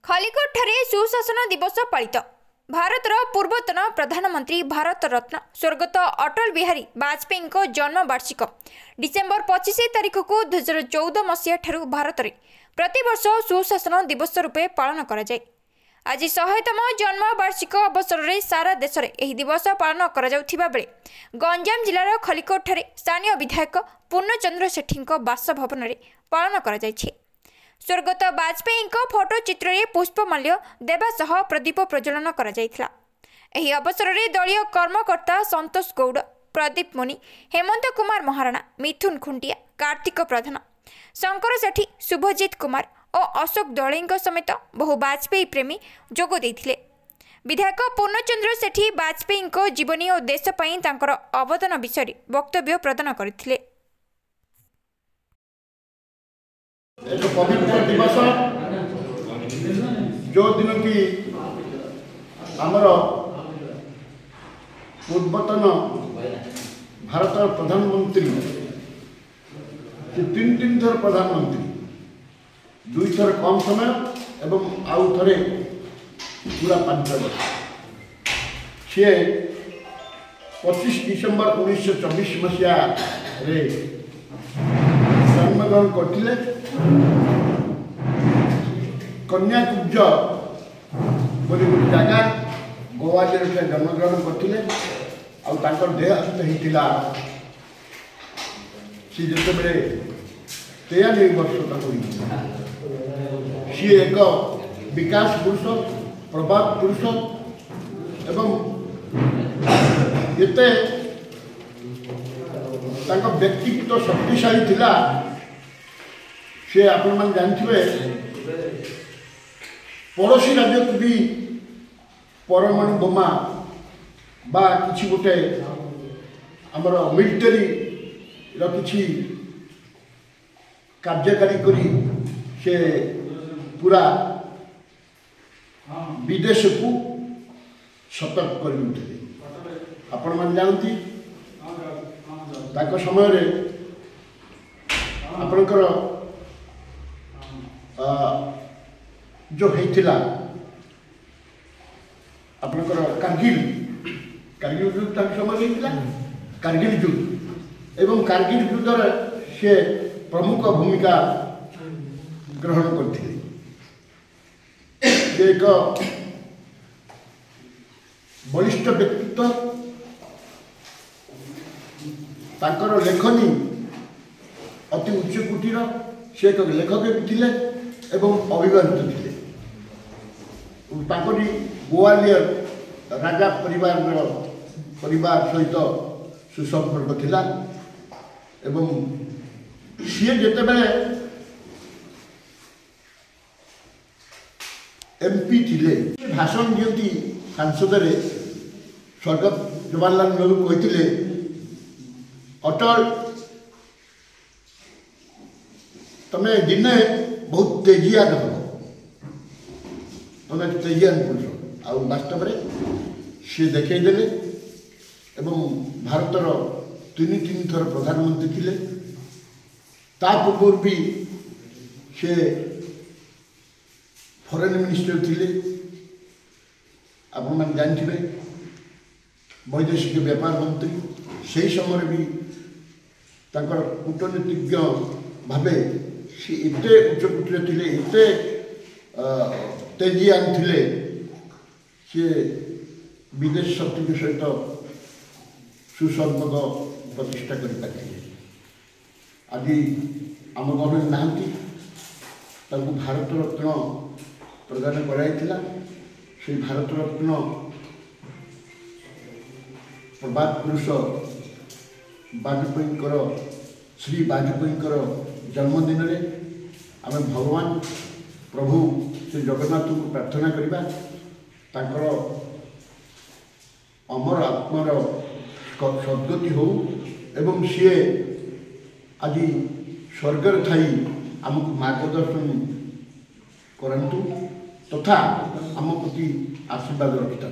खलिकोट सुशासन दिवस पालित। भारतर पूर्वतन प्रधानमंत्री भारत रत्न स्वर्गत अटल बिहारी वाजपेयी जन्मवार्षिक डिसेम्बर 25 तारिख को 2014 मसीहा भारत में प्रतिवर्ष सुशासन दिवस रूपे पालन करा जाए। आज 100तम जन्मवार्षिक अवसर में सारा देश में यह दिवस पालन करा बेले गंजाम जिलार खलिकोट स्थानीय विधायक पूर्णचंद्र सेठी बासभवन में पालन करा जायछि। स्वर्गत वाजपेयी फोटो चित्र में पुष्पमाल्य देवा सह प्रदीप प्रज्वलन करा जायथिला। एही अवसर में दलीय कर्मकर्ता संतोष गौड़, प्रदीप मुनि, हेमंत कुमार महाराणा, मिथुन खुंटिया, कार्तिक प्रधान, शंकर सेठी, शुभजीत कुमार और अशोक दलई समेत बहु वाजपेयी प्रेमी जोग देथिले। विधायक पूर्णचंद्र सेठी वाजपेयी जीवनी और देशपाई तांकर अवदान विषय वक्तव्य प्रदान करथिले। एक पवित्र दिवस जो दिन की आमर पूर्वतन भारत प्रधानमंत्री तीन थर प्रधानमंत्री दुई थर कम समय एवं आउ थे पूरा 5 वर्ष सी 25 डिसेम्बर 1924 मसीहा जन्मग्रहण करथिले। कन्याकुब्ज बोली गोटे जगह गोवा जिले जन्मग्रहण करथिले। आउर देहांत होता सी जो 43 वर्ष सी एक विकास पुरुष, प्रभाव पुरुष एवं एते व्यक्तित्व शक्तिशाली थिला। से आपण मान जानथिबे पड़ोसी राज्य को भी परमाणु बोमा बा किछि गोटे हमर मिलिटरी रो किछि कार्यकारी करी से पूरा विदेश को सतर्क कर उठिले। आपण मान जानती ताको समय रे आपनकर जो होता आपनकर कारगिल युद्ध समय होता कारगिल युद्ध एवं कारगिल युद्ध से प्रमुख भूमिका ग्रहण करते। एक बलिष्ठ व्यक्तित्व तांकर लेखनी अति उच्च कोटीर से एक लेखक भी थिले एवं अभिभाषित थिले। तांकरी ग्वालियर राजा परिवार सहित सुसंपर्क थिला एवं सी जेते बेले एमपी थिले भाषण दियंती सांसद रे स्वर्गत जवाहरलाल नेहरू कहिथिले अटल तमे दिने बहुत तेजिया देख तुम तेजियान पुरुष आ वास्तव में सी देखदेले एवं भारतर तीन थर प्रधानमंत्री थिले। ता पूर्व भी से फॉरेन मिनिस्टर थिले। आपण मान जानथिबे वैदेशिक व्यापार मंत्री से समय भी तांकर कूटनीतिज्ञ भावे सी एते उच्चकोटीर थिले, एते तेजियान थिले सी विदेश शक्ति सहित सुसंपर्क प्रतिष्ठा कर आज आम गवर्नमेंट नहांती भारत रत्न प्रदान कराइथिला। से भारत रत्न प्रभात पुरुष वाजपेयी श्री वाजपेयी जन्मदिन रे आम भगवान प्रभु श्री जगन्नाथ को प्रार्थना करबा तांकर अमर आत्मार सद्गति हो एवं सी आज स्वर्गर थाई आमको मार्गदर्शन करंतु तथा आम प्रति आशीर्वाद रखिता।